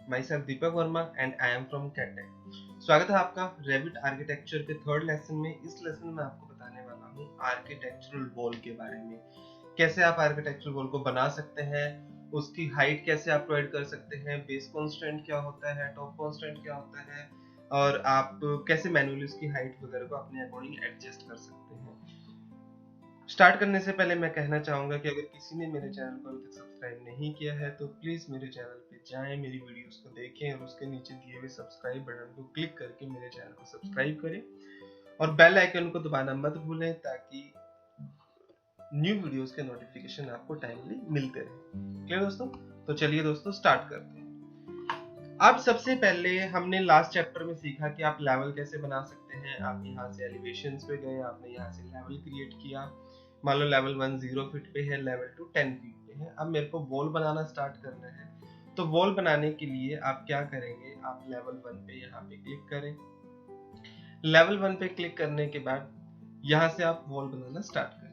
My self Deepak Verma and I am from Katech. स्वागत है आपका रेविट आर्किटेक्चर के थर्ड लेसन में। इस लेसन में आपको बताने वाला हूँ आर्किटेक्चरल वॉल के बारे में। कैसे आप आर्किटेक्चरल वॉल को बना सकते हैं, उसकी हाइट कैसे आप प्रोवाइड कर सकते हैं, बेस कॉन्स्टेंट क्या होता है, टॉप कॉन्स्टेंट क्या होता है, और आप कैसे मैन्युअली उसकी हाइट वगैरह को अपने अकॉर्डिंग एडजस्ट कर सकते हैं। स्टार्ट करने से पहले मैं कहना चाहूंगा कि अगर किसी ने मेरे चैनल को अभी तक सब्सक्राइब नहीं किया है तो प्लीज मेरे चैनल पे जाएं, मेरी वीडियोस को देखें और उसके नीचे दिए हुए सब्सक्राइब बटन को क्लिक करके मेरे चैनल को सब्सक्राइब करें और बेल आइकन को दबाना मत भूलें ताकि न्यू वीडियोस के नोटिफिकेशन आपको टाइमली मिलते रहे। क्लियर दोस्तों? तो चलिए दोस्तों स्टार्ट करते हैं। अब सबसे पहले हमने लास्ट चैप्टर में सीखा कि आप लेवल कैसे बना सकते हैं। आप यहाँ से एलिवेशंस पे गए, आपने यहाँ से लेवल क्रिएट किया। मान लो लेवल 1 0 फीट पे है, लेवल 2 10 फीट पे है। अब मेरे को वॉल बनाना स्टार्ट करना है, तो वॉल बनाने के लिए आप क्या करेंगे, आप लेवल 1 पे यहाँ पे क्लिक करें। लेवल 1 पे क्लिक करने के बाद यहाँ से आप वॉल बनाना स्टार्ट करें।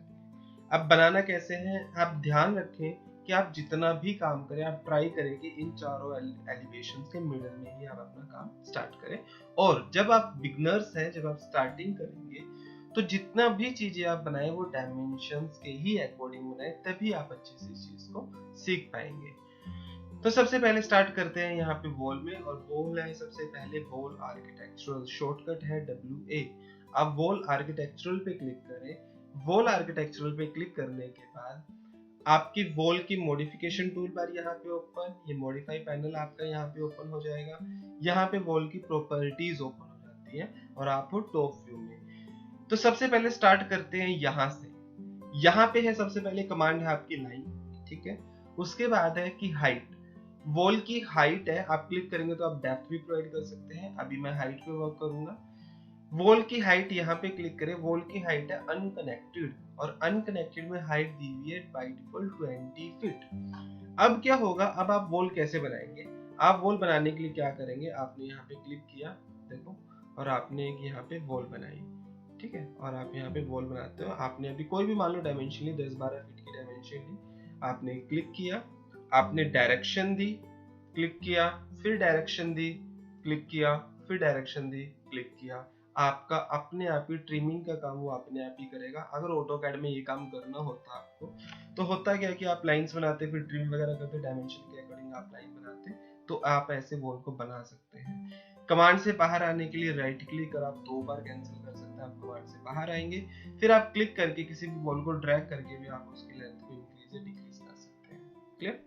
अब बनाना कैसे है, आप ध्यान रखें कि आप जितना भी काम करें आप ट्राई करें कि इन चारों एलिवेशंस के मिडल में ही आप अपना काम स्टार्ट करें। और जब आप बिगनर्स हैं, जब आप स्टार्टिंग करेंगे तो जितना भी चीजें आप बनाए वो डायमेंशंस के ही अकॉर्डिंग बनाए, तभी आप अच्छे से इस चीज को सीख पाएंगे। तो सबसे पहले स्टार्ट करते हैं यहाँ पे वॉल में, और वॉल है सबसे पहले वॉल आर्किटेक्चरल, शॉर्टकट है WA। आप वॉल आर्किटेक्चरल पे क्लिक करें। वॉल आर्किटेक्चरल पे क्लिक करने के बाद आपकी वॉल की मॉडिफिकेशन टूल बार यहाँ पे ओपन, ये मॉडिफाई पैनल आपका यहाँ पे ओपन हो जाएगा। यहाँ पे वॉल की प्रॉपर्टीज ओपन हो जाती है और आप हो टॉप व्यू में। तो सबसे पहले स्टार्ट करते हैं यहाँ से। यहाँ पे है सबसे पहले कमांड है आपकी लाइन, ठीक है। उसके बाद है कि हाइट, वॉल की हाइट है, आप क्लिक करेंगे तो आप डेप्थ भी प्रोवाइड कर सकते हैं। अभी मैं हाइट पे वर्क करूंगा। वॉल की हाइट यहाँ पे क्लिक करें। वॉल की हाइट है अनकनेक्टेड, और अनकनेक्टेड में हाइट दी हुई है बाय डिफॉल्ट 20 फीट। अब क्या होगा, अब आप वॉल कैसे बनाएंगे। आप वॉल बनाने के लिए क्या करेंगे, आपने यहाँ पे क्लिक किया, देखो, और आपने एक यहाँ पे वॉल बनाई, ठीक है। और आप यहाँ पे वॉल बनाते हो, आपने अभी कोई भी मान लो डायमेंशन ली, 10-12 फीट की डायमेंशन ली, आपने क्लिक किया, आपने डायरेक्शन दी, क्लिक किया, फिर डायरेक्शन दी, क्लिक किया, फिर डायरेक्शन दी, क्लिक किया। आपका अपने आप ही ट्रिमिंग का काम वो अपने आप ही करेगा। अगर ऑटोकैड में ये काम करना होता आपको, तो होता क्या है कि आप लाइंस बनाते, फिर ट्रिम वगैरह करते, डायमेंशन के अकॉर्डिंग आप लाइन बनाते, तो आप ऐसे वॉल को बना सकते हैं। कमांड से बाहर आने के लिए राइट क्लिक और आप 2 बार कैंसिल कर सकते हैं। आप कमांड से बाहर आएंगे, फिर आप क्लिक करके किसी भी वॉल को ड्रैग करके भी आप उसकी लेंथ को इंक्रीज या डिक्रीज कर सकते हैं। क्लियर?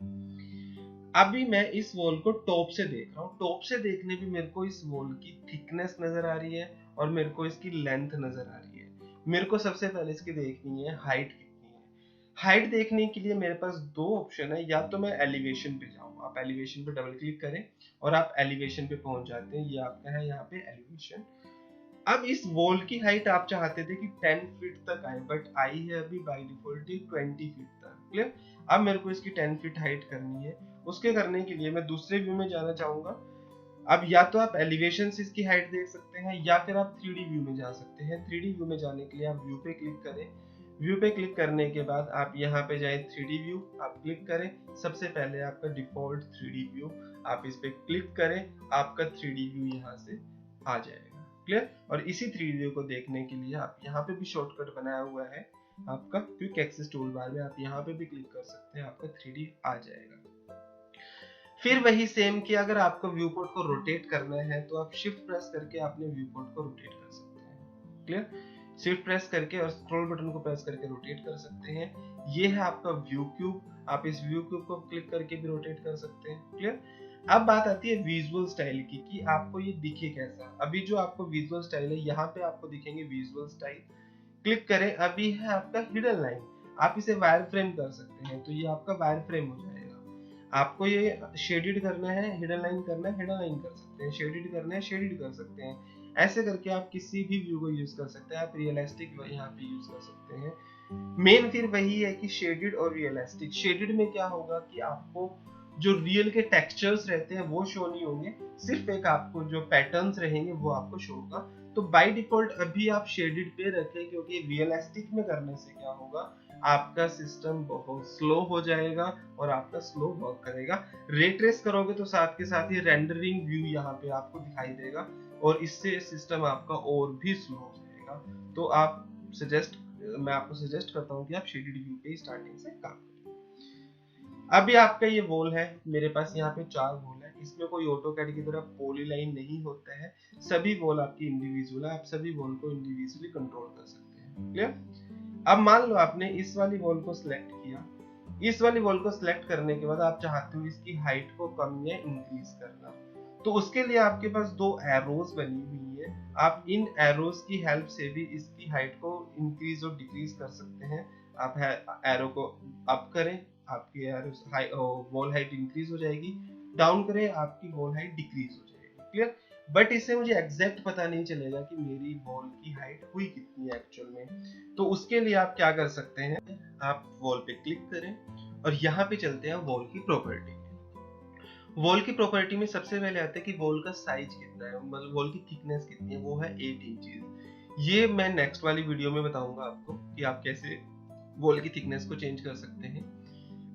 अभी मैं इस वॉल को टॉप से देख रहा हूँ। टॉप से देखने पे मेरे को इस वॉल की थिकनेस नजर आ रही है और मेरे को इसकी लेंथ नजर आ रही है। मेरे को सबसे पहले इसकी देखनी है हाइट कितनी है। हाइट देखने के लिए मेरे पास 2 ऑप्शन है, या तो मैं एलिवेशन पे जाऊँ, आप एलिवेशन पे डबल क्लिक करें और आप एलिवेशन पे पहुंच जाते हैं। ये आपका है यहाँ पे एलिवेशन। अब इस वॉल की हाइट आप चाहते थे कि 10 फीट तक आए, बट आई है अभी बाय डिफॉल्ट 20 फीट तक। क्लियर? अब मेरे को इसकी 10 फीट हाइट करनी है। उसके करने के लिए मैं दूसरे व्यू में जाना चाहूंगा। अब या तो आप एलिवेशन से इसकी हाइट देख सकते हैं, या फिर आप 3D व्यू में जा सकते हैं। 3D व्यू में जाने के लिए आप व्यू पे क्लिक करें। व्यू पे क्लिक करने के बाद आप यहाँ पे जाए 3D व्यू, आप क्लिक करें। सबसे पहले आपका डिफॉल्ट 3D व्यू, आप इस पे क्लिक करें, आपका 3D व्यू यहाँ से आ जाएगा। क्लियर? और इसी 3D व्यू को देखने के लिए आप यहाँ पे भी शॉर्टकट बनाया हुआ है आपका क्विक एक्सेस टूल बार में, आप यहाँ पे भी क्लिक कर सकते हैं, आपका 3D आ जाएगा। फिर वही सेम कि अगर आपको व्यू पोर्ट को रोटेट करना है तो आप शिफ्ट प्रेस करके अपने व्यू पोर्ट को रोटेट कर सकते हैं। क्लियर? शिफ्ट प्रेस करके और स्क्रॉल बटन को प्रेस करके रोटेट कर सकते हैं। ये है आपका व्यू क्यूब, आप इस व्यू क्यूब को क्लिक करके भी रोटेट कर सकते हैं। क्लियर? अब बात आती है विजुअल स्टाइल की कि आपको ये दिखे कैसा। अभी जो आपको विजुअल स्टाइल है, यहाँ पे आपको दिखेंगे विजुअल स्टाइल। क्लिक करें। अभी है आपका हिडन लाइन, आप इसे वायर फ्रेम कर सकते हैं, तो ये आपका वायर फ्रेम हो जाएगा। आपको ये शेडेड करना है, हिडन लाइन करना है, हिडन लाइन कर सकते हैं, शेडेड करना है, शेडेड कर सकते हैं। ऐसे करके आप किसी भी व्यू को यूज कर सकते हैं। आप रियलिस्टिक यहाँ पे यूज कर सकते हैं। मेन फिर वही है कि शेडेड और रियलिस्टिक। शेडेड में क्या होगा कि आपको जो रियल के टेक्सचर्स रहते हैं वो शो नहीं होंगे, सिर्फ एक आपको जो पैटर्न्स रहेंगे वो आपको शो होगा। तो बाय डिफॉल्ट अभी आप शेडेड पे रखें, क्योंकि रियलिस्टिक में करने से क्या होगा, आपका सिस्टम बहुत स्लो हो जाएगा और आपका स्लो वर्क करेगा। रे ट्रेस करोगे तो साथ के साथ ही रेंडरिंग व्यू यहाँ पे आपको दिखाई देगा और इससे सिस्टम आपका और भी स्लो हो जाएगा। तो आप मैं आपको सजेस्ट करता हूँ कि आप शेडेड व्यू पे स्टार्टिंग से काम करें। अभी आपका ये वॉल है, मेरे पास यहाँ पे 4 वॉल है, इसमें कोई ऑटोकैड की तरह पॉलीलाइन नहीं होता है, सभी वॉल आपकी इंडिविजुअल है, आप सभी वॉल को इंडिविजुअली कंट्रोल कर सकते हैं। क्लियर? अब मान लो आपने इस वाली वॉल को सिलेक्ट किया, इस वाली वॉल को सिलेक्ट करने के बाद आप चाहते हो इसकी हाइट को कम या इंक्रीज करना, तो उसके लिए आपके पास 2 एरोज बनी हुई है, आप इन एरोज की हेल्प से भी इसकी हाइट को इंक्रीज और डिक्रीज कर सकते हैं। आप एरो को अप करें, आपकी वॉल हाइट इंक्रीज हो जाएगी, डाउन करें, आपकी वॉल हाइट डिक्रीज हो जाएगी। क्लियर? बट इससे मुझे एग्जैक्ट पता नहीं चलेगा कि मेरी वॉल की हाइट हुई कितनी है एक्चुअल में। तो उसके लिए आप क्या कर सकते हैं, आप वॉल पे क्लिक करें और यहाँ पे चलते हैं वॉल की प्रॉपर्टी। वॉल की प्रॉपर्टी में सबसे पहले आता है कि वॉल का साइज कितना है, मतलब वॉल की थिकनेस कितनी है, वो है 8 इंचेस। ये मैं नेक्स्ट वाली वीडियो में बताऊंगा आपको कि आप कैसे वॉल की थिकनेस को चेंज कर सकते हैं।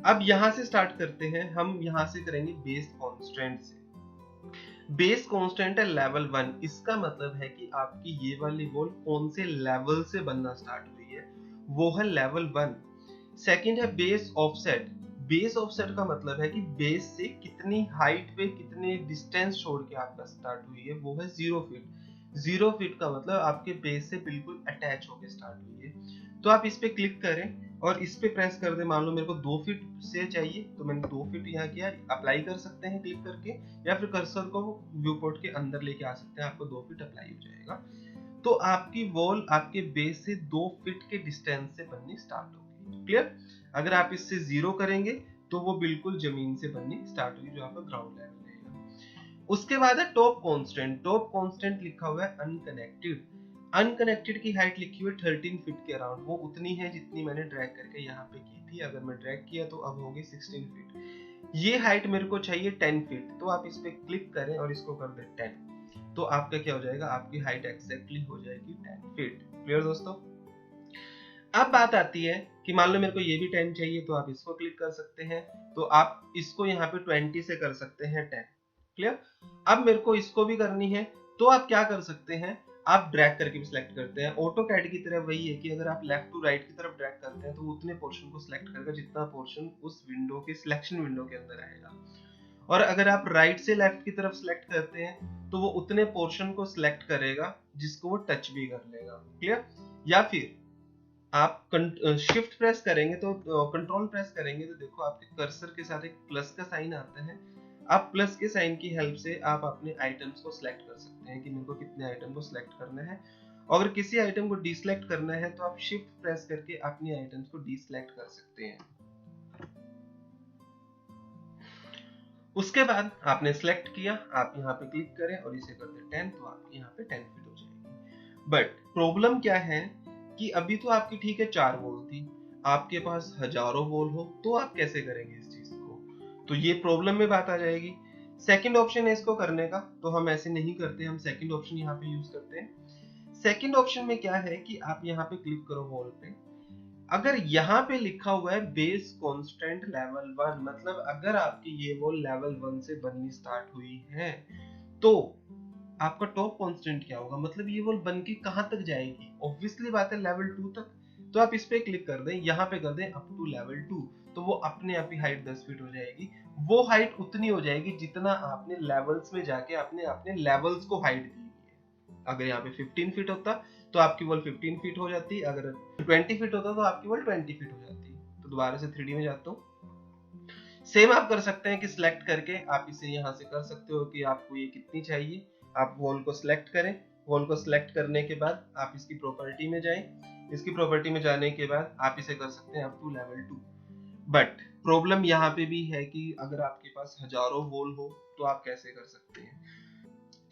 अब यहाँ से स्टार्ट करते हैं, हम यहाँ से करेंगे बेस कांस्टेंट से। बेस कांस्टेंट है लेवल 1, इसका मतलब है कि आपकी ये वाली वॉल कौन से लेवल से बनना स्टार्ट हुई है, वो है लेवल 1। सेकंड है बेस ऑफसेट। बेस ऑफसेट का मतलब है कि बेस से कितनी हाइट पे कितने डिस्टेंस छोड़ के आपका स्टार्ट हुई है, वो है 0 फीट। 0 फीट का मतलब आपके बेस से बिल्कुल अटैच होके स्टार्ट हुई है। तो आप इस पे क्लिक करें और इस पे प्रेस कर दे, मान लो मेरे को 2 फीट से चाहिए तो मैंने 2 फीट यहाँ किया, अप्लाई कर सकते हैं क्लिक करके, या फिर कर्सर को व्यू पोर्ट के अंदर लेके आ सकते हैं, आपको 2 फीट अप्लाई हो जाएगा। तो आपकी वॉल आपके बेस से 2 फीट के डिस्टेंस से बननी स्टार्ट होगी। क्लियर? अगर आप इससे 0 करेंगे तो वो बिल्कुल जमीन से बननी स्टार्ट होगी, जो आपका ग्राउंड लेवल रहेगा। उसके बाद है टॉप कांस्टेंट। टॉप कांस्टेंट लिखा हुआ है अनकनेक्टेड। अनकनेक्टेड की हाइट लिखी हुई 13 फीट के अराउंड, वो उतनी है जितनी मैंने ड्रैग करके यहाँ पे की थी। अगर मैं ड्रैग किया तो अब होगी 16 फीट। ये हाइट मेरे को चाहिए 10 फीट, तो आप इस पे क्लिक करें और इसको कर दें 10, तो आपका क्या हो जाएगा, आपकी हाइट एक्जैक्टली हो जाएगी 10 फीट। क्लियर दोस्तों? अब बात आती है कि मान लो मेरे को ये भी 10 चाहिए, तो आप इसको क्लिक कर सकते हैं, तो आप इसको यहाँ पे 20 से कर सकते हैं 10। क्लियर? अब मेरे को इसको भी करनी है, तो आप क्या कर सकते हैं, आप ड्रैग करके भी सिलेक्ट करते हैं। ऑटो कैड की तरह वही है कि अगर आप लेफ्ट टू राइट की तरफ ड्रैग करते हैं तो उतने पोर्शन को सिलेक्ट करेगा जितना पोर्शन उस विंडो के सिलेक्शन विंडो के अंदर आएगा, और अगर आप राइट से लेफ्ट की तरफ सिलेक्ट करते हैं तो वो उतने पोर्शन को सिलेक्ट करेगा जिसको वो टच भी कर लेगा। क्लियर? या फिर आप शिफ्ट प्रेस करेंगे तो कंट्रोल प्रेस करेंगे तो देखो आपके कर्सर के साथ एक प्लस का साइन आता है, आप प्लस के साइन की हेल्प से आप अपने आइटम्स को सिलेक्ट कर सकते हैं कि मेरे को कितने आइटम को सिलेक्ट करना है। अगर किसी आइटम को डीसिलेक्ट करना है तो आप शिफ्ट प्रेस करके अपनी आइटम्स को डीसिलेक्ट कर सकते हैं। उसके बाद आपने सिलेक्ट किया, आप यहाँ पे क्लिक करें और इसे कर दें 10, तो आपकी यहाँ पे 10 फीट हो जाएगी। बट प्रॉब्लम क्या है कि अभी तो आपकी ठीक है 4 वॉल थी, आपके पास हजारों वॉल हो तो आप कैसे करेंगे इस चीज को, तो ये प्रॉब्लम में बात आ जाएगी। सेकंड ऑप्शन है इसको करने का, तो हम ऐसे नहीं करते, हम सेकंड ऑप्शन यहाँ पे यूज करते हैं। सेकंड ऑप्शन में क्या है कि आप यहाँ पे क्लिक करो वॉल पे, अगर यहाँ पे लिखा हुआ है बेस कांस्टेंट लेवल 1, मतलब अगर आपकी ये वॉल लेवल 1 से बननी स्टार्ट हुई है तो आपका टॉप कांस्टेंट क्या होगा, मतलब ये वॉल बन के कहां तक जाएगी, ऑब्वियसली बात है लेवल 2 तक। तो आप इस पे क्लिक कर दें, यहाँ पे कर दें अप टू लेवल 2, तो वो अपने आप ही हाइट 10 फीट हो जाएगी। वो हाइट उतनी हो जाएगी जितना आपने लेवल्स में जाके अपने अपने लेवल्स को हाइट दी है। अगर यहाँ पे 15 फीट होता तो आपकी वॉल 15 फीट हो जाती, अगर 20 फीट होता तो आपकी वॉल 20 फीट हो जाती। तो दोबारा से 3D में जाता हूँ, सेम आप कर सकते हैं कि सिलेक्ट करके आप इसे यहाँ से कर सकते हो कि आपको ये कितनी चाहिए। आप वॉल को सिलेक्ट करें, वॉल को सिलेक्ट करने के बाद आप इसकी प्रॉपर्टी में जाएं, इसकी प्रॉपर्टी में जाने के बाद आप इसे कर सकते हैं up to level 2। But problem यहाँ पे भी है कि अगर आपके पास हजारों वॉल हो तो आप कैसे कर सकते हैं।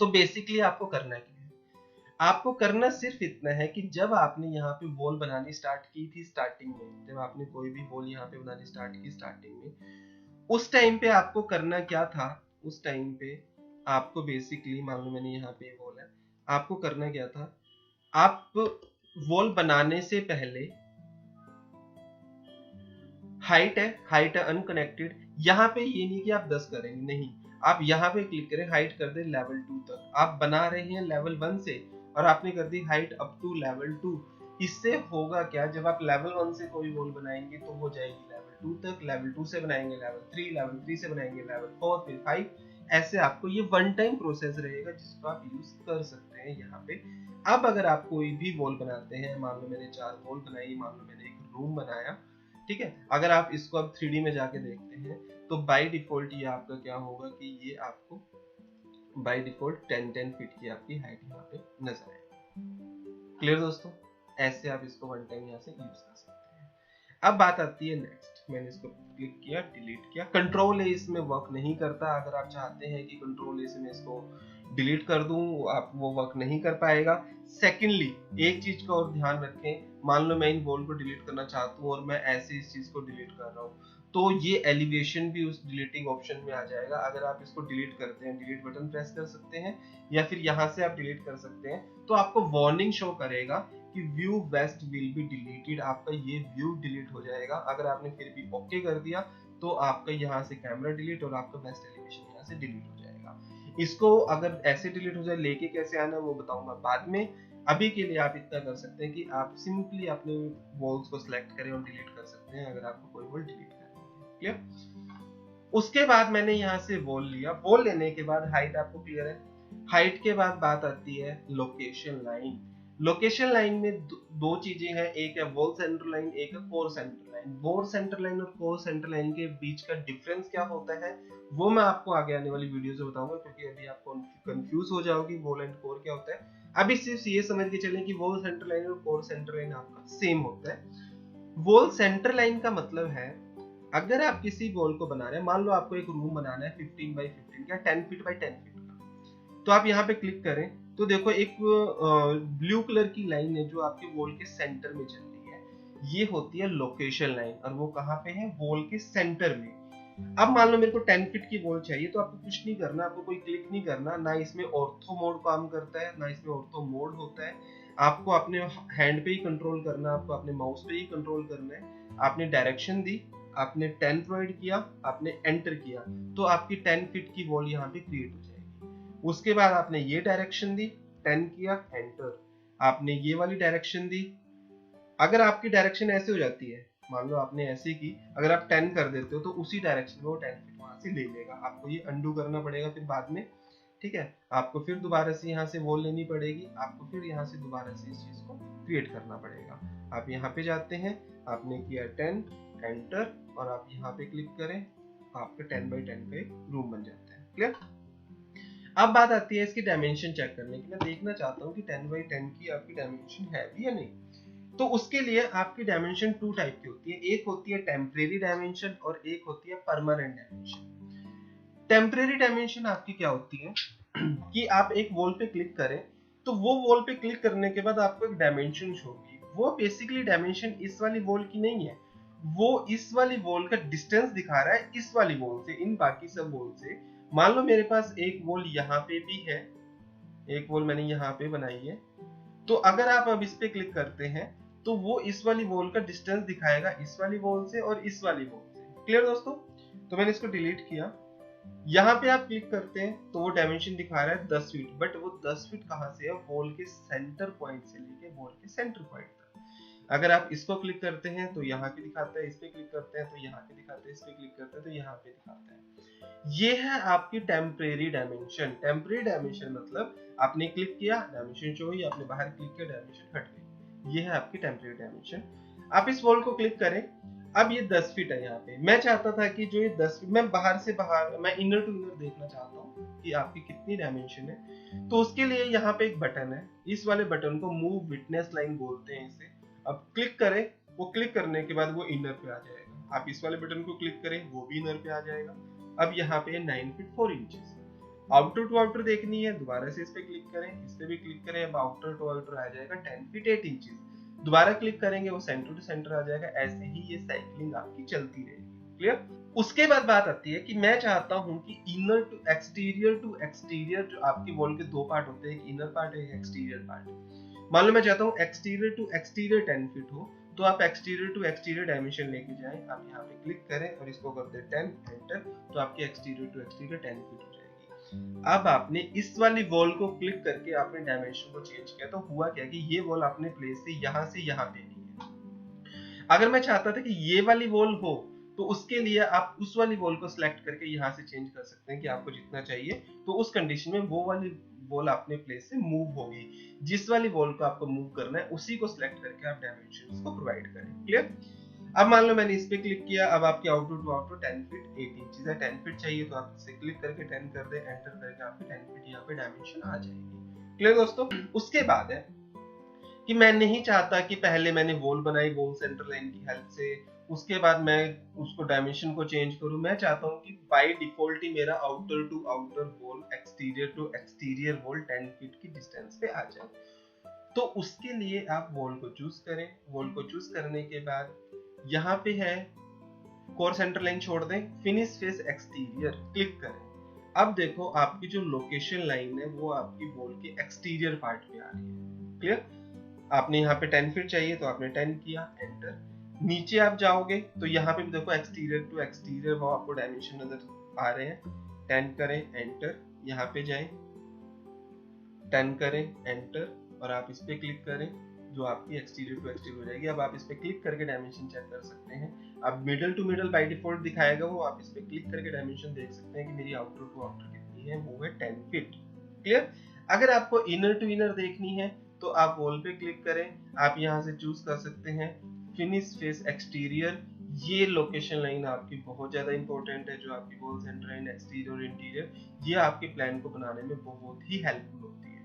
तो बेसिकली आपको करना क्या है, आपको करना सिर्फ इतना है कि जब आपने यहाँ पे वॉल बनानी स्टार्ट की थी स्टार्टिंग में, जब आपने कोई भी वॉल यहाँ पे बनानी स्टार्ट की स्टार्टिंग में, उस टाइम पे आपको करना क्या था, उस टाइम पे आपको बेसिकली मान लो मैंने यहाँ पे वॉल है, आपको करना क्या था, आप वॉल बनाने से पहले हाइट है अनकनेक्टेड, यहाँ पे ये नहीं कि आप 10 करेंगे, नहीं, आप यहाँ पे क्लिक करें, हाइट कर दे लेवल 2 तक। आप बना रहे हैं लेवल 1 से और आपने कर दी हाइट अप टू लेवल 2। इससे होगा क्या, जब आप लेवल 1 से कोई वॉल बनाएंगे तो वो जाएगी लेवल 2 तक, लेवल 2 से बनाएंगे लेवल 3, लेवल 3 से बनाएंगे लेवल 4, फिर 5, ऐसे आपको ये वन टाइम प्रोसेस रहेगा जिसको आप यूज कर सकते हैं यहाँ पे। अब अगर आप कोई भी वॉल बनाते हैं, मान लो मैंने 4 वॉल बनाई, मान लो मैंने एक रूम बनाया, ठीक है, अगर आप इसको अब 3D में जाके देखते हैं तो बाय डिफॉल्ट ये आपका क्या होगा कि ये आपको बाय डिफॉल्ट 10 फीट की आपकी हाइट यहाँ पे नजर आएगी। क्लियर दोस्तों, ऐसे आप इसको वन टाइम यहाँ से यूज कर सकते हैं। अब बात आती है नेक्स्ट, मैंने इसको क्लिक किया, डिलीट किया, कंट्रोल ए इसमें वर्क नहीं करता। अगर आप चाहते हैं कि कंट्रोल ए से मैं इसको डिलीट कर दूं, आप वो वर्क नहीं कर पाएगा। सेकेंडली एक चीज का और ध्यान रखें, मान लो मैं इन वॉल को डिलीट करना चाहता हूँ और मैं ऐसे इस चीज को डिलीट कर रहा हूँ, तो ये एलिवेशन भी उस डिलीटिंग ऑप्शन में आ जाएगा। अगर आप इसको डिलीट करते हैं, डिलीट बटन प्रेस कर सकते हैं या फिर यहाँ से आप डिलीट कर सकते हैं, तो आपको वार्निंग शो करेगा कि view waste will be deleted, आपका ये व्यू डिलीट हो जाएगा। अगर आपने फिर भी ओके कर दिया तो आपका यहाँ से कैमरा डिलीट और आपका वेस्ट एलिवेशन यहाँ से डिलीट हो जाएगा। इसको अगर ऐसे डिलीट हो जाए, लेके कैसे आना वो बताऊंगा बाद में। अभी के लिए आप इतना कर सकते हैं कि आप सिंपली अपने वॉल्स को सिलेक्ट करें और डिलीट कर सकते हैं अगर आपको कोई वॉल डिलीट करनी है। क्लियर। उसके बाद मैंने यहाँ से वॉल लिया, वॉल लेने के बाद हाइट आपको क्लियर है। हाइट के बाद बात आती है लोकेशन लाइन। लोकेशन लाइन में दो चीजें हैं, एक है वॉल सेंटर लाइन, एक है core centre line. Wall centre line और कोर सेंटर लाइन के बीच का डिफरेंस क्या होता है वो मैं आपको आगे आने वाली वीडियो से बताऊंगा, क्योंकि अभी आप कंफ्यूज हो जाओगे वॉल एंड कोर क्या होता है। अभी सिर्फ ये समझ के चलें कि वॉल सेंटर लाइन और कोर सेंटर लाइन आपका सेम होता है। वॉल सेंटर लाइन का मतलब है, अगर आप किसी वॉल को बना रहे हैं, मान लो आपको एक रूम बनाना है 15 बाई 15 का, 10 फीट बाई 10 फीट का, तो आप यहाँ पे क्लिक करें तो देखो एक ब्लू कलर की लाइन है जो आपके वॉल के सेंटर में चल रही है, ये होती है लोकेशन लाइन, और वो कहाँ पे है, वॉल के सेंटर में। अब मान लो मेरे को 10 फीट की वॉल चाहिए, तो आपको कुछ नहीं करना, आपको कोई क्लिक नहीं करना, ना इसमें ऑर्थो मोड काम करता है, ना इसमें ऑर्थो मोड होता है। आपको अपने हैंड पे ही कंट्रोल करना, आपको अपने माउस पे ही कंट्रोल करना है। आपने डायरेक्शन दी, आपने 10 प्रोवाइड किया, आपने एंटर किया, तो आपकी 10 फीट की वॉल यहाँ पे क्रिएट हो जाएगी। उसके बाद आपने ये डायरेक्शन दी, 10 किया, एंटर, आपने ये वाली डायरेक्शन दी। अगर आपकी डायरेक्शन ऐसे हो जाती है, मान लो आपने ऐसे की, अगर आप 10 कर देते हो तो उसी डायरेक्शन में वो 10 फीट वहां से ले लेगा। आपको ये अंडू करना पड़ेगा फिर बाद में, ठीक है। आपको फिर दोबारा से यहाँ से वॉल लेनी पड़ेगी, आपको फिर यहाँ से दोबारा से इस चीज को क्रिएट करना पड़ेगा। आप यहाँ पे जाते हैं, आपने किया 10, एंटर, और आप यहाँ पे क्लिक करें, आपका 10 बाई 10 का एक रूम बन जाता है। क्लियर। अब बात आती है इसकी डायमेंशन चेक करने की। मैं देखना चाहता हूँ कि 10 बाई 10 की आपकी डायमेंशन है भी या नहीं। तो उसके लिए आपकी डायमेंशन 2 टाइप की होती है, एक होती है टेम्परेरी डायमेंशन और एक होती है परमानेंट डायमेंशन। टेम्परेरी डायमेंशन आपकी क्या होती है कि आप एक वॉल पे क्लिक करें, तो वो वॉल पे क्लिक करने के बाद आपको एक डायमेंशन शो होगी। वो बेसिकली डायमेंशन इस वाली वॉल की नहीं है, वो इस वाली वॉल का डिस्टेंस दिखा रहा है इस वाली वॉल से, इन बाकी सब वॉल से। मान लो मेरे पास एक वॉल यहाँ पे भी है, एक वॉल मैंने यहाँ पे बनाई है, तो अगर आप अब इस पे क्लिक करते हैं तो वो इस वाली वॉल का डिस्टेंस दिखाएगा इस वाली वॉल से और इस वाली वॉल से। क्लियर दोस्तों। तो मैंने इसको डिलीट किया, यहाँ पे आप क्लिक करते हैं तो वो डायमेंशन दिखा रहा है 10 फीट, बट वो 10 फीट कहाँ से है, वॉल के सेंटर पॉइंट से लेके वॉल के सेंटर पॉइंट तक। अगर आप इसको क्लिक करते हैं तो यहाँ पे दिखाता है, इस पे क्लिक करते हैं तो यहाँ पे दिखाता है, इस पे क्लिक करते हैं तो यहाँ पे दिखाता है। ये है आपकी टेम्परेरी डायमेंशन। टेम्परेरी डायमेंशन मतलब आपने क्लिक किया, डायमेंशन शो हुई, आपने बाहर क्लिक किया, डायमेंशन हट गई। ये है आपकी टेम्परेरी डायमेंशन। आप इस वॉल को क्लिक करें, अब ये 10 फीट है यहाँ पे। मैं चाहता था कि जो ये 10 फीट, मैं बाहर से बाहर, मैं इनर टू इनर देखना चाहता हूँ कि आपकी कितनी डायमेंशन है। तो उसके लिए यहाँ पे एक बटन है, इस वाले बटन को मूव विटनेस लाइन बोलते हैं इसे। अब क्लिक करें, वो क्लिक करने के बाद वो इनर पे आ जाएगा। आप इस वाले बटन को क्लिक करें, वो भी इनर पे आ जाएगा। अब यहाँ पे 9 feet 4 inches. Outer to outer देखनी है, दोबारा से इस पे क्लिक करें, इस पे भी क्लिक करें, अब आउटर टू आउटर आ जाएगा 10 फीट 8 इंचेस। दोबारा क्लिक करेंगे, वो सेंटर टू सेंटर आ जाएगा। ऐसे ही ये साइकिलिंग आपकी चलती रहेगी। क्लियर। उसके बाद बात आती है कि मैं चाहता हूं कि इनर टू एक्सटीरियर जो आपकी वॉल के दो पार्ट होते हैं, एक इनर पार्ट है, एक एक्सटीरियर पार्ट। मान लो मैं चाहता हूं एक्सटीरियर टू एक्सटीरियर 10 फीट हो, तो आप एक्सटीरियर टू एक्सटीरियर डायमेंशन लेके जाएं, आप यहाँ पे क्लिक करें और इसको कर दें 10 एंटर, तो आपकी एक्सटीरियर टू एक्सटीरियर 10 फीट हो जाएगी। अब आपने इस वाली वॉल को क्लिक करके आपने डायमेंशन को चेंज किया, तो हुआ क्या कि ये वॉल अपने प्लेस से यहाँ पे नहीं है। अगर मैं चाहता था कि ये वाली वॉल हो, तो उसके लिए आप उस वाली वॉल को सिलेक्ट करके यहाँ से चेंज कर सकते हैं कि आपको जितना चाहिए, तो उस कंडीशन में वो वाली वॉल अपने प्लेस से मूव होगी। जिस वाली वॉल को आपको मूव करना है उसी को सिलेक्ट करके आप डायमेंशन को प्रोवाइड करें। क्लियर? अब मान लो मैंने इस पे क्लिक किया, अब आपकी output to output 10 feet 8 inches है। 10 फीट चाहिए तो आप इसे क्लिक करके 10 कर दे, एंटर करके आपकी 10 फीट यहाँ पे डायमेंशन आ जाएगी। क्लियर दोस्तों? उसके बाद है कि मैं नहीं चाहता कि पहले मैंने वॉल बनाई वॉल सेंटर लाइन की हेल्प से, उसके बाद मैं उसको डायमेंशन को चेंज करूं। मैं चाहता हूं कि बाय डिफॉल्ट ही मेरा outer to outer wall, exterior to exterior wall 10 feet की डिस्टेंस पे आ जाए। तो उसके लिए आप वॉल को चूज करें। वॉल को चूज करने के बाद यहाँ पे है कोर सेंटर लाइन छोड़ दें, फिनिश फेस एक्सटीरियर क्लिक करें। अब देखो आपकी जो लोकेशन लाइन है वो आपकी वॉल के एक्सटीरियर पार्ट पे आ रही है। क्लियर? आपने यहाँ पे 10 फीट चाहिए तो आपने 10 किया, एंटर। नीचे आप जाओगे तो यहाँ पे भी देखो एक्सटीरियर टू एक्सटीरियर वो आपको डायमेंशन नजर आ रहे हैं। 10 करें, एंटर, यहाँ पे जाएं, 10 करें, एंटर, और आप इस पे क्लिक करें, जो आपकी एक्सटीरियर टू एक्सटीरियर हो जाएगी। अब आप इस पे क्लिक करके डायमेंशन चेक कर सकते हैं। अब middle to middle by default दिखाएगा वो, आप इस पे क्लिक करके डायमेंशन देख सकते हैं कि मेरी आउटर टू आउटर कितनी है, वो है 10 फीट। क्लियर? अगर आपको इनर टू इनर देखनी है तो आप वॉल पे क्लिक करें, आप यहाँ से चूज कर सकते हैं फिनिश फेस एक्सटीरियर। ये लोकेशन लाइन आपकी बहुत ज्यादा इंपॉर्टेंट है, जो आपकी वॉल सेंटर लाइन एक्सटीरियर और इंटीरियर, ये आपके प्लान को बनाने में बहुत ही हेल्पफुल होती है।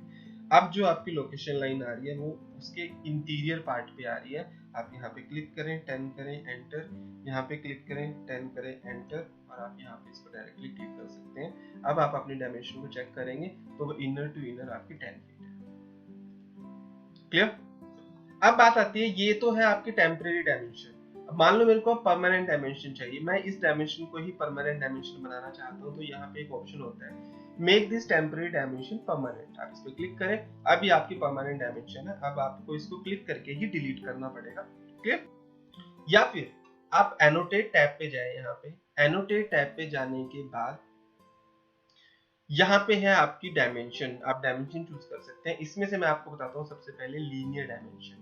अब जो आपकी लोकेशन लाइन आ रही है वो उसके इंटीरियर पार्ट पे आ रही है। आप यहाँ पे क्लिक करें, 10 करें, एंटर, यहाँ पे क्लिक करें, 10 करें, एंटर, और आप यहाँ पे इसको डायरेक्टली क्लिक कर सकते हैं। अब आप अपनी डायमेंशन को चेक करेंगे तो वो इनर टू इनर आपकी 10 फीट है। क्लियर? अब बात आती है, ये तो है आपकी टेम्परेरी डायमेंशन। अब मान लो मेरे को परमानेंट डायमेंशन चाहिए, मैं इस डायमेंशन को ही परमानेंट डायमेंशन बनाना चाहता हूँ, तो यहाँ पे एक ऑप्शन होता है make this temporary dimension permanent. आप इस पे क्लिक करें, अब ये आपकी परमानेंट डायमेंशन है। अब आपको इसको क्लिक करके ही डिलीट करना पड़ेगा। क्लियर? या फिर आप एनोटेट टैब पे जाए, यहाँ पे एनोटेट टैब पे जाने के बाद यहाँ पे है आपकी डायमेंशन, आप डायमेंशन चूज कर सकते हैं। इसमें से मैं आपको बताता हूँ सबसे पहले लीनियर डायमेंशन।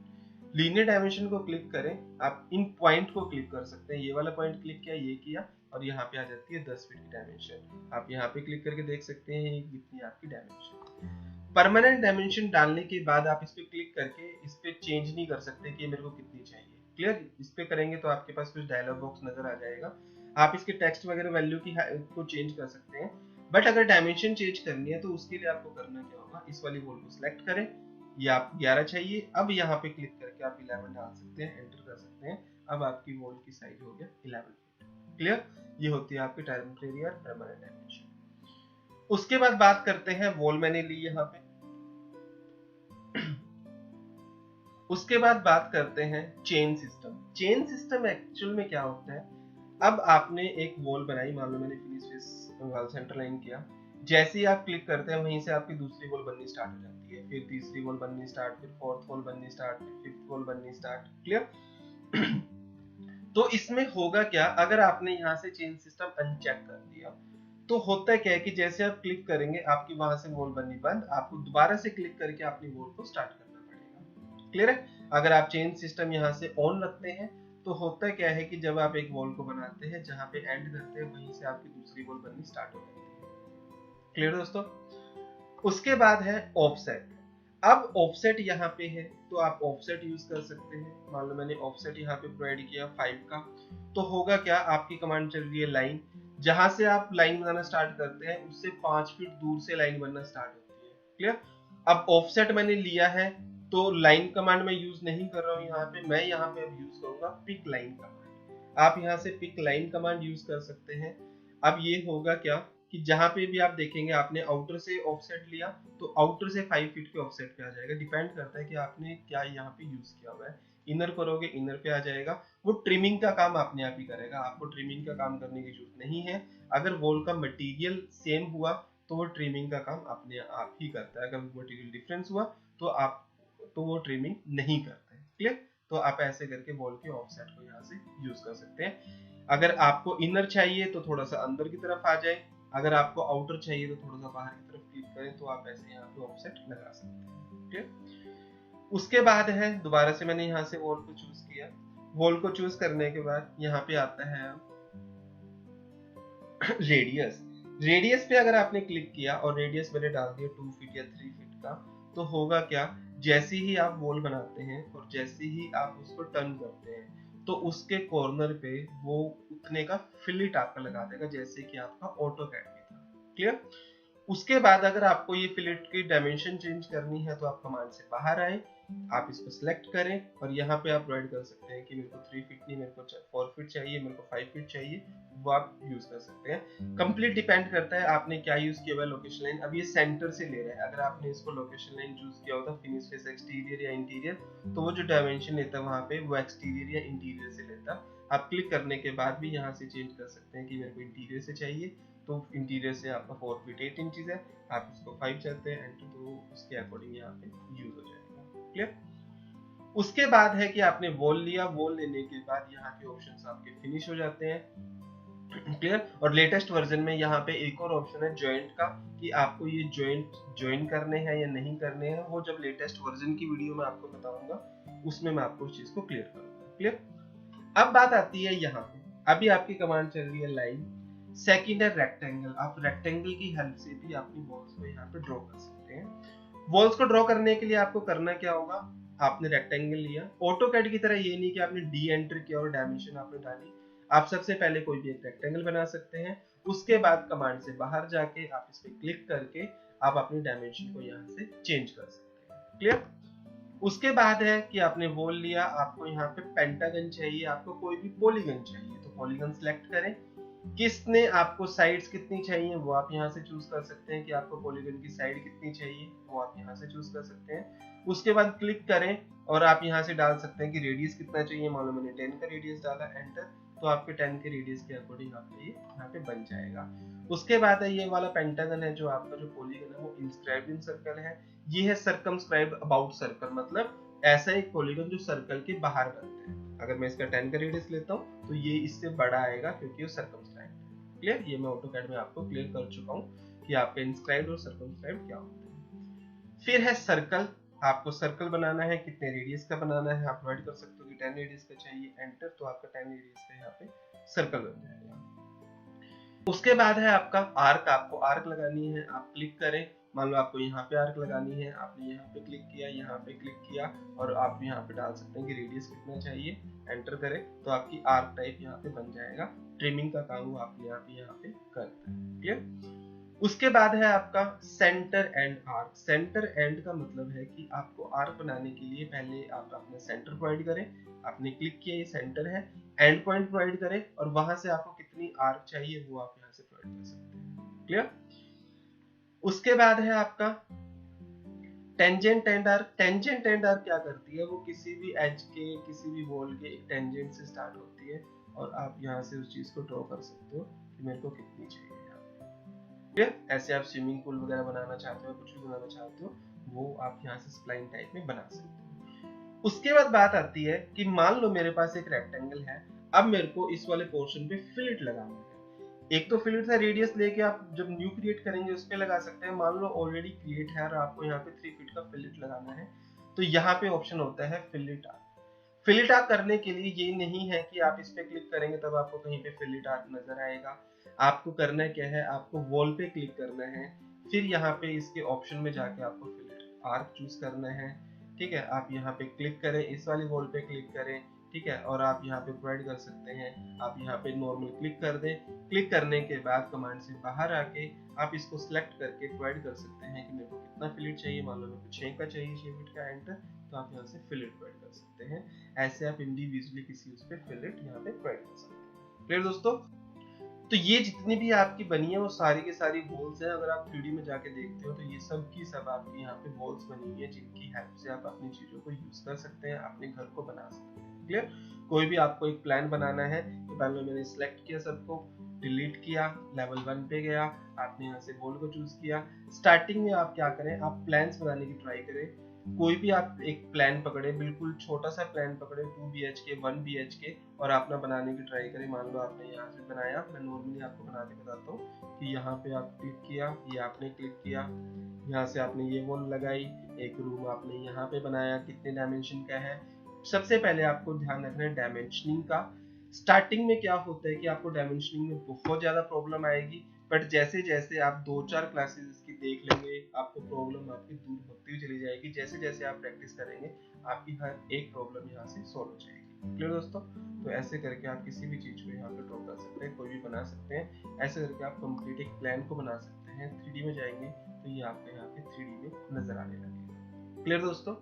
लीनियर डायमेंशन को क्लिक करें, आप इन पॉइंट को क्लिक कर सकते हैं। ये वाला पॉइंट क्लिक किया, ये किया, और यहाँ पे आ जाती है 10 फीट की डायमेंशन। आप यहाँ पे क्लिक करके देख सकते हैं कितनी आपकी डायमेंशन। परमानेंट डायमेंशन डालने के बाद आप इस पे क्लिक करके इस पे चेंज नहीं कर सकते कि मेरे को कितनी चाहिए। क्लियर? इस पे करेंगे तो आपके पास कुछ डायलॉग बॉक्स नजर आ जाएगा, आप इसके टेक्स्ट वगैरह वैल्यू की को चेंज कर सकते हैं। बट अगर डायमेंशन चेंज करनी है तो उसके लिए आपको करना क्या होगा, इस वाली वॉल को सिलेक्ट करें, ये आप 11 चाहिए, अब यहाँ पे क्लिक करके आप 11 डाल सकते हैं, एंटर कर सकते हैं। अब आपकी वॉल की साइज हो गया 11 फीट। क्लियर? ये होती है आपकी टेम्परेरी और परमानेंट डायमेंशन। उसके बाद बात करते हैं, वॉल मैंने ली यहाँ पे। उसके बाद बात करते हैं chain system. Chain system actual में क्या होता है, अब आपने एक वॉल बनाई, मान लो मैंने finish face wall centre line किया, जैसे ही आप क्लिक करते हैं वहीं से आपकी दूसरी वॉल बननी स्टार्ट हो जाती है, फिर तीसरी वॉल बननी स्टार्ट, फिर फोर्थ वॉल बननी स्टार्ट, फिर फिफ्थ वॉल बननी स्टार्ट। क्लियर? तो इसमें होगा क्या, अगर आपने यहाँ से चेन सिस्टम अनचेक कर दिया तो होता क्या है कि जैसे आप क्लिक करेंगे आपकी वहां से वॉल बननी बंद, आपको दोबारा से क्लिक करके अपनी वॉल को स्टार्ट करना पड़ेगा। क्लियर है? अगर आप चेन सिस्टम यहाँ से ऑन रखते हैं तो होता क्या है कि जब आप एक वॉल को बनाते हैं, जहां पे एंड करते हैं वहीं से आपकी दूसरी वॉल बननी स्टार्ट हो जाती है। क्लियर दोस्तों? उसके बाद है ऑफसेट। अब ऑफसेट यहाँ पे है तो आप ऑफसेट यूज कर सकते हैं। मान लो मैंने ऑफसेट यहाँ पे प्रोवाइड किया 5 का, तो होगा क्या, आपकी कमांड चल रही है लाइन, जहां से आप लाइन बनाना स्टार्ट करते हैं उससे 5 फीट दूर से लाइन बनना स्टार्ट होती है। क्लियर? अब ऑफसेट मैंने लिया है तो लाइन कमांड मैं यूज नहीं कर रहा हूँ यहाँ पे, मैं यहाँ पे अब यूज करूंगा पिक लाइन कमांड। आप यहाँ से पिक लाइन कमांड यूज कर सकते हैं। अब ये होगा क्या कि जहां पे भी आप देखेंगे आपने आउटर से ऑफसेट लिया तो आउटर से 5 फीट के ऑफसेट पे आ जाएगा। डिपेंड करता है कि आपने क्या यहाँ पे यूज किया हुआ है। इनर करोगे, इनर पे आ जाएगा। वो ट्रिमिंग का काम अपने आप ही करेगा, आपको ट्रिमिंग का काम करने की जरूरत नहीं है। अगर वॉल का मटेरियल सेम हुआ तो वो ट्रिमिंग का काम अपने आप ही करता है। अगर मटेरियल डिफरेंस हुआ तो वो ट्रिमिंग नहीं करता है। क्लियर? तो आप ऐसे करके वॉल के ऑफसेट को यहाँ से यूज कर सकते हैं। अगर आपको इनर चाहिए तो थोड़ा सा अंदर की तरफ आ जाए, अगर आपको आउटर चाहिए तो थोड़ा सा बाहर की तरफ क्लिक करें, तो आप ऐसे यहाँ पे ऑफसेट लगा सकते हैं। ठीक? उसके बाद है, दोबारा से मैंने यहाँ से वॉल को चूज किया। वॉल को चूज करने के बाद यहाँ पे आता है रेडियस। रेडियस पे अगर आपने क्लिक किया और रेडियस मैंने डाल दिया 2 फीट या 3 फीट का, तो होगा क्या, जैसे ही आप वॉल बनाते हैं और जैसे ही आप उसको टर्न करते हैं तो उसके कॉर्नर पे वो उतने का फिलिट आपका लगा देगा, जैसे कि आपका ऑटोकैड में था। क्लियर? उसके बाद अगर आपको ये फिलेट की डायमेंशन चेंज करनी है तो आप कमांड से बाहर आए, आप इसको सिलेक्ट करें और यहाँ पे आप राइट कर सकते हैं कि मेरे को 3 फीट नहीं, मेरे को 4 फीट चाहिए, मेरे को 5 फीट चाहिए, वो आप यूज कर सकते हैं। कंप्लीट डिपेंड करता है आपने क्या यूज किया हुआ है लोकेशन लाइन। अब ये सेंटर से ले रहा है, अगर आपने इसको लोकेशन लाइन चूज किया होता फिनिश फेस एक्सटीरियर या इंटीरियर, तो वो जो डायमेंशन लेता वहां पे वो एक्सटीरियर या इंटीरियर से लेता। आप क्लिक करने के बाद भी यहाँ से चेंज कर सकते हैं कि मेरे को इंटीरियर से चाहिए, तो इंटीरियर से आपका 4 फीट 8 इंचेस है, आप इसको 5 चाहते हैं एंटर, तो उसके अकॉर्डिंग यहाँ पे यूज हो जाएगा। क्लियर? उसके बाद है कि आपने वॉल लिया, वॉल लेने के बाद यहाँ के ऑप्शंस आपके फिनिश हो जाते हैं। क्लियर? और लेटेस्ट वर्जन में यहाँ पे एक और ऑप्शन है जॉइंट का, कि आपको ये जॉइंट ज्वाइन करने हैं या नहीं करने हैं। वो जब लेटेस्ट वर्जन की वीडियो में आपको बताऊंगा, उसमें मैं आपको उस चीज को क्लियर करूंगा। क्लियर? अब बात आती है यहाँ पे, अभी आपकी कमांड चल रही है लाइन। सेकंड है रेक्टेंगल। आप रेक्टेंगल की हेल्प से भी अपनी वॉल्स को यहाँ पे ड्रॉ कर सकते हैं। वॉल्स को ड्रॉ करने के लिए आपको करना क्या होगा, आपने रेक्टेंगल लिया, ऑटोकैड की तरह ये नहीं कि आपने डी एंटर किया और डायमेंशन आपने डाली। आप सबसे पहले कोई भी एक रेक्टेंगल बना सकते हैं, उसके बाद कमांड से बाहर जाके आप इस पे क्लिक करके आप अपनी डायमेंशन को यहाँ से चेंज कर सकते हैं। क्लियर? उसके बाद है कि आपने वॉल लिया, आपको यहाँ पे पेंटागन चाहिए, आपको कोई भी पॉलीगन चाहिए, तो पॉलीगन सिलेक्ट करें। किसने आपको साइड्स कितनी चाहिए वो आप यहाँ से चूज कर सकते हैं, कि आपको पॉलीगन की साइड कितनी चाहिए वो आप यहाँ से चूज कर सकते हैं। उसके बाद क्लिक करें और आप यहाँ से डाल सकते हैं कि रेडियस कितना चाहिए। मान लो मैंने 10 का रेडियस डाला, एंटर, तो आपके 10 के रेडियस के अकॉर्डिंग आपका ये यहाँ पे बन जाएगा। उसके बाद है ये वाला पेंटागन है, जो आपका जो पॉलीगन है वो इंस्क्राइब्ड इन सर्कल है। ये है सर्कमस्क्राइब्ड अबाउट सर्कल, मतलब ऐसा एक पॉलीगन जो सर्कल के बाहर बनते हैं। अगर मैं इसका 10 का रेडियस लेता हूँ तो ये इससे बड़ा आएगा क्योंकि वो सर्कमस्क्राइब्ड है। क्लियर? ये मैं ऑटोकैड में आपको क्लियर कर चुका हूँ कि आपका इंस्क्राइब्ड और सर्कमस्क्राइब्ड क्या होता है। फिर है सर्कल। आपको सर्कल बनाना है, कितने रेडियस का बनाना है आप राइट कर सकते हो कि 10 रेडियस का चाहिए, एंटर, तो आपका 10 रेडियस का यहाँ पे सर्कल बन जाएगा। उसके बाद है आपका आर्क। आपको आर्क लगानी है, आप क्लिक करें। मान लो आपको यहाँ पे आर्क लगानी है, आपने यहाँ पे क्लिक किया, यहाँ पे क्लिक किया, और आप यहाँ पे डाल सकते हैं कि रेडियस कितना चाहिए, एंटर करें, तो आपकी आर्क टाइप यहाँ पे बन जाएगा। ट्रिमिंग का काम वो अपने आप ही यहाँ पे करता है। क्लियर? उसके बाद है आपका centre and arc. Centre and का मतलब है कि आपको आर्क बनाने के लिए पहले आप अपना सेंटर प्रोवाइड करें। आपने क्लिक किया, ये सेंटर है, एंड पॉइंट प्रोवाइड करें और वहां से आपको कितनी आर्क चाहिए वो आप यहाँ से प्रोवाइड कर सकते हैं। क्लियर? उसके बाद है आपका tangent and arc. Tangent and arc क्या करती है, वो किसी भी एज के, किसी भी वॉल के एक टेंजेंट से स्टार्ट होती है और आप यहाँ से उस चीज को ड्रॉ कर सकते हो कि मेरे को कितनी चाहिए यहाँ पे। ऐसे आप स्विमिंग पूल वगैरह बनाना चाहते हो, कुछ भी बनाना चाहते हो, वो आप यहाँ से स्प्लाइन टाइप में बना सकते हो। उसके बाद बात आती है कि मान लो मेरे पास एक रेक्टेंगल है, अब मेरे को इस वाले पोर्शन पे फिलेट लगाना है। एक तो फिलेट का रेडियस लेके आप जब न्यू क्रिएट करेंगे उस पे लगा सकते हैं। मान लो ऑलरेडी क्रिएट है और आपको यहाँ पे 3 फीट का फिलेट लगाना है, तो यहाँ पे ऑप्शन होता है फिलेट आर्क। फिलेट आर्क करने के लिए ये नहीं है कि आप इस पे क्लिक करेंगे तब आपको कहीं पे फिलेट आर्क नजर आएगा। आपको करना क्या है, आपको वॉल पे क्लिक करना है, फिर यहाँ पे इसके ऑप्शन में जाके आपको फिलेट आर्क चूज करना है। ठीक है, आप यहाँ पे क्लिक करें, इस वाली वॉल पे क्लिक करें, ठीक है, और आप यहाँ पे प्रोवाइड कर सकते हैं। आप यहाँ पे नॉर्मल क्लिक कर दें। क्लिक करने के बाद कमांड से बाहर आके आप इसको सिलेक्ट करके प्रोवाइड कर सकते हैं कि मेरे को कितना फिलेट चाहिए। मान लो मेरे को 6 का चाहिए, 6 फीट का, एंटर, तो आप यहाँ से फिलेट प्रोवाइड कर सकते हैं। ऐसे आप इंडिविजुअली किसी उस पे फिलेट यहाँ पे प्रोवाइड कर सकते हैं। क्लियर दोस्तों? तो ये जितनी भी आपकी बनी है वो सारी की सारी वॉल्स है। अगर आप 3D में जाके देखते हो तो ये सब की सब आपकी यहाँ पे वॉल्स बनी हुई है, जिनकी हेल्प से आप अपनी चीजों को यूज कर सकते हैं, अपने घर को बना सकते हैं। क्लियर? कोई भी आपको एक प्लान बनाना है तो पहले मैंने सिलेक्ट किया, सबको डिलीट किया, लेवल 1 पे गया, आपने यहाँ से वॉल को चूज किया। स्टार्टिंग में आप क्या करें, आप प्लान्स बनाने की ट्राई करें। कोई भी आप एक प्लान पकड़े, बिल्कुल छोटा सा प्लान पकड़े, 2 BHK 1 BHK, और अपना बनाने की ट्राई करें। मान लो आपने यहाँ से बनाया, मैं नॉर्मली आपको बना के बताता हूँ कि यहाँ पे आप क्लिक किया, ये आपने क्लिक किया, यहाँ से आपने ये वॉल लगाई, एक रूम आपने यहाँ पे बनाया, कितने डायमेंशन का है। सबसे पहले आपको ध्यान रखना है डायमेंशनिंग का। स्टार्टिंग में क्या होता है कि आपको डायमेंशनिंग में बहुत ज्यादा प्रॉब्लम आएगी, बट जैसे जैसे आप 2-4 क्लासेस इसकी देख लेंगे, आपको प्रॉब्लम आपकी दूर होती हुई चली जाएगी। जैसे जैसे आप प्रैक्टिस करेंगे आपकी हर एक प्रॉब्लम यहाँ से सॉल्व हो जाएगी। क्लियर दोस्तों? तो ऐसे करके आप किसी भी चीज को यहाँ पे ड्रॉ कर सकते हैं, कोई भी बना सकते हैं। ऐसे करके आप कंप्लीट एक प्लान को बना सकते हैं। 3D में जाएंगे तो ये आपके यहाँ पे 3D में नजर आने लगेगा। क्लियर दोस्तों?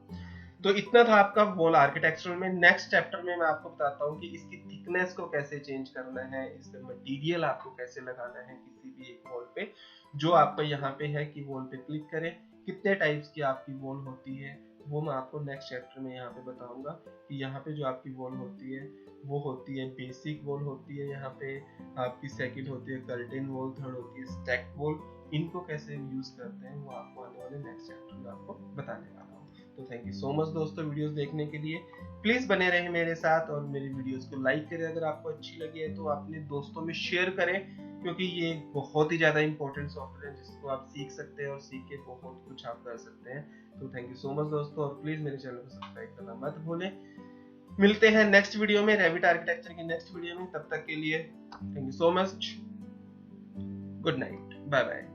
तो इतना था आपका वॉल आर्किटेक्चर में। नेक्स्ट चैप्टर में मैं आपको बताता हूँ कि इसकी थिकनेस को कैसे चेंज करना है, इसका मटेरियल आपको कैसे लगाना है किसी भी एक वॉल पे। जो आपका यहाँ पे है कि वॉल पे क्लिक करें, कितने टाइप्स की आपकी वॉल होती है वो मैं आपको नेक्स्ट चैप्टर में यहाँ पे बताऊंगा। कि यहाँ पे जो आपकी वॉल होती है वो होती है बेसिक वॉल होती है, यहाँ पे आपकी सेकंड होती है कर्टेन वॉल, थर्ड होती है स्टैक वॉल। इनको कैसे यूज करते हैं वो आपको आने वाले नेक्स्ट चैप्टर में आपको बताने वाला हूँ। तो थैंक यू सो मच दोस्तों वीडियोस देखने के लिए। प्लीज बने रहे मेरे साथ और मेरी वीडियोस को लाइक करें। अगर आपको अच्छी लगी है तो अपने दोस्तों में शेयर करें, क्योंकि ये बहुत ही ज्यादा इंपॉर्टेंट सॉफ्टवेयर है जिसको आप सीख सकते हैं और सीख के बहुत कुछ आप कर सकते हैं। तो थैंक यू सो मच दोस्तों, और प्लीज मेरे चैनल को सब्सक्राइब करना मत भूलें। मिलते हैं नेक्स्ट वीडियो में, रेविट आर्किटेक्चर की नेक्स्ट वीडियो में। तब तक के लिए thank you so much, good night, bye bye.